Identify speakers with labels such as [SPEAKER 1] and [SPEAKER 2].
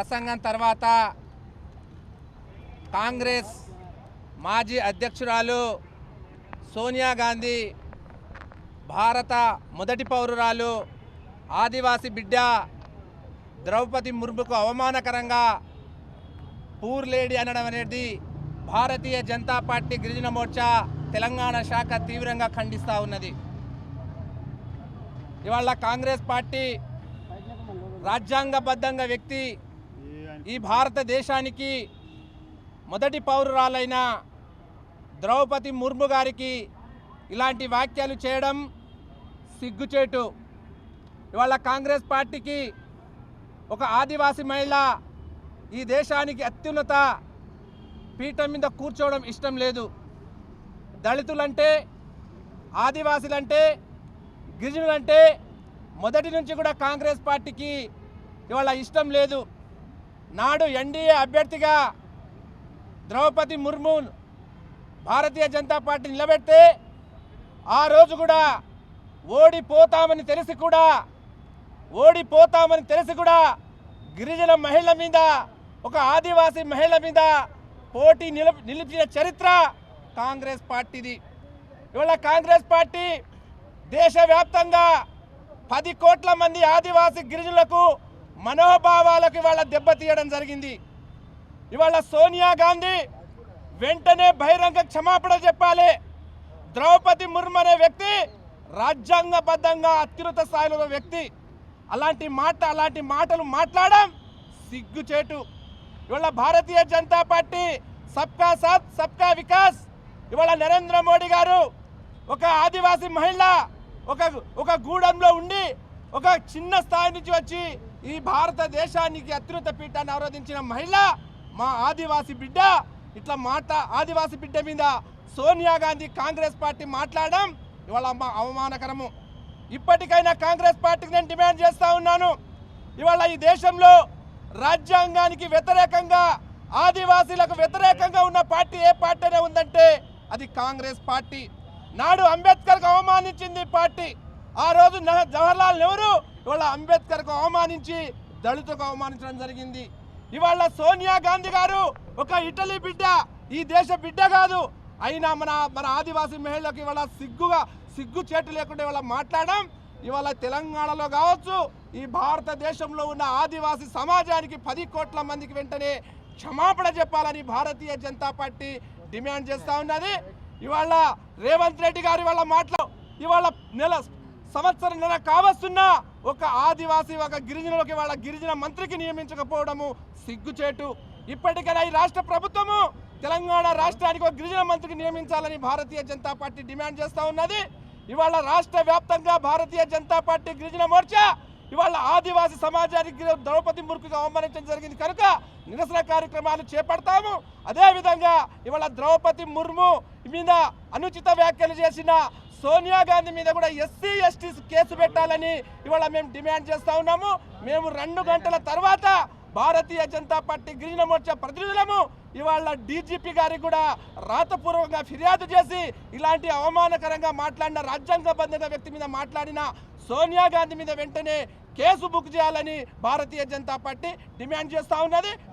[SPEAKER 1] ప్రసంగం తర్వాత కాంగ్రెస్ మాజీ అధ్యక్షురాలు సోనియా గాంధీ భారత మొదటి పౌరురాలు ఆదివాసీ బిడ్డ ద్రౌపది ముర్ముకు అవమానకరంగా పూర్ లేడీ అనడం అనేది భారతీయ జనతా పార్టీ గిరిజన మోర్చా తెలంగాణ శాఖ తీవ్రంగా ఖండిస్తూ ఉన్నది. ఇవాళ కాంగ్రెస్ పార్టీ రాజ్యాంగబద్ధంగా వ్యక్తి ఈ భారతదేశానికి మొదటి పౌరురాలైన ద్రౌపది ముర్ము గారికి ఇలాంటి వ్యాఖ్యలు చేయడం సిగ్గుచేటు. ఇవాళ కాంగ్రెస్ పార్టీకి ఒక ఆదివాసీ మహిళ ఈ దేశానికి అత్యున్నత పీఠం మీద కూర్చోవడం ఇష్టం లేదు. దళితులంటే, ఆదివాసీలంటే, గిరిజనులంటే మొదటి నుంచి కూడా కాంగ్రెస్ పార్టీకి ఇవాళ ఇష్టం లేదు. నాడు ఎన్డీఏ అభ్యర్థిగా ద్రౌపది ముర్ము భారతీయ జనతా పార్టీ నిలబెడితే ఆ రోజు కూడా ఓడిపోతామని తెలిసి కూడా గిరిజన మహిళ మీద, ఒక ఆదివాసీ మహిళ మీద పోటీ నిలిపిన చరిత్ర కాంగ్రెస్ పార్టీది. ఇవాళ కాంగ్రెస్ పార్టీ దేశవ్యాప్తంగా 10 కోట్ల మంది ఆదివాసీ గిరిజనులకు మనోభావాలకు ఇవాళ దెబ్బతీయడం జరిగింది. ఇవాళ సోనియా గాంధీ వెంటనే బహిరంగ క్షమాపణ చెప్పాలి. ద్రౌపది ముర్ము అనే వ్యక్తి రాజ్యాంగబద్ధంగా అత్యున్నత స్థాయిలో వ్యక్తి. అలాంటి మాటలు మాట్లాడడం సిగ్గుచేటు. ఇవాళ భారతీయ జనతా పార్టీ సబ్కా సాత్ సబ్కా వికాస్, ఇవాళ నరేంద్ర మోడీ గారు ఒక ఆదివాసీ మహిళ ఒక గూడెంలో ఉండి ఒక చిన్న స్థాయి నుంచి వచ్చి ఈ భారతదేశానికి అత్యున్నత పీఠాన్ని ఆరాధించిన మహిళ మా ఆదివాసీ బిడ్డ. ఇట్లా ఆదివాసీ బిడ్డ మీద సోనియా గాంధీ కాంగ్రెస్ పార్టీ మాట్లాడడం ఇవాళ అవమానకరము. ఇప్పటికైనా కాంగ్రెస్ పార్టీకి నేను డిమాండ్ చేస్తూ ఉన్నాను. ఇవాళ ఈ దేశంలో రాజ్యాంగానికి వ్యతిరేకంగా, ఆదివాసీలకు వ్యతిరేకంగా ఉన్న పార్టీ ఏ పార్టీ ఉందంటే అది కాంగ్రెస్ పార్టీ. నాడు అంబేద్కర్కు అవమానించింది పార్టీ. ఆ రోజు జవహర్లాల్ నెహ్రూ ఇవాళ అంబేద్కర్కు అవమానించి దళితులకు అవమానించడం జరిగింది. ఇవాళ సోనియా గాంధీ గారు ఒక ఇటలీ బిడ్డ, ఈ దేశ బిడ్డ కాదు. అయినా మన ఆదివాసీ మహిళలకు ఇవాళ సిగ్గుచేటు లేకుండా ఇవాళ మాట్లాడడం ఇవాళ తెలంగాణలో కావచ్చు, ఈ భారతదేశంలో ఉన్న ఆదివాసీ సమాజానికి 10 కోట్ల మందికి వెంటనే క్షమాపణ చెప్పాలని భారతీయ జనతా పార్టీ డిమాండ్ చేస్తూ ఉన్నది. ఇవాళ రేవంత్ రెడ్డి గారు ఇవాళ సంవత్సరం కావస్తున్న ఒక ఆదివాసీ, ఒక గిరిజనులకి వాళ్ళ గిరిజన మంత్రికి నియమించకపోవడము సిగ్గుచేటు. ఇప్పటికైనా ఈ రాష్ట్ర ప్రభుత్వము తెలంగాణ రాష్ట్రానికి ఒక గిరిజన మంత్రికి నియమించాలని భారతీయ జనతా పార్టీ డిమాండ్ చేస్తూ ఉన్నది. ఇవాళ రాష్ట్ర వ్యాప్తంగా భారతీయ జనతా పార్టీ గిరిజన మోర్చా ఇవాళ ఆదివాసీ సమాజానికి ద్రౌపది ముర్ముకు అవమానించడం జరిగింది కనుక నిరసన కార్యక్రమాలు చేపడతాము. అదేవిధంగా ఇవాళ ద్రౌపది ముర్ము మీద అనుచిత వ్యాఖ్యలు చేసిన సోనియా గాంధీ మీద కూడా ఎస్సీ ఎస్టీ కేసు పెట్టాలని ఇవాళ మేము డిమాండ్ చేస్తూ ఉన్నాము. మేము 2 గంటల తర్వాత భారతీయ జనతా పార్టీ గిరిజన మోర్చా ప్రతినిధులము ఇవాళ డీజీపీ గారికి కూడా రాతపూర్వకంగా ఫిర్యాదు చేసి ఇలాంటి అవమానకరంగా మాట్లాడిన, రాజ్యాంగబద్ధంగా వ్యక్తి మీద మాట్లాడిన సోనియా గాంధీ మీద వెంటనే కేసు బుక్ చేయాలని భారతీయ జనతా పార్టీ డిమాండ్ చేస్తూ ఉన్నది.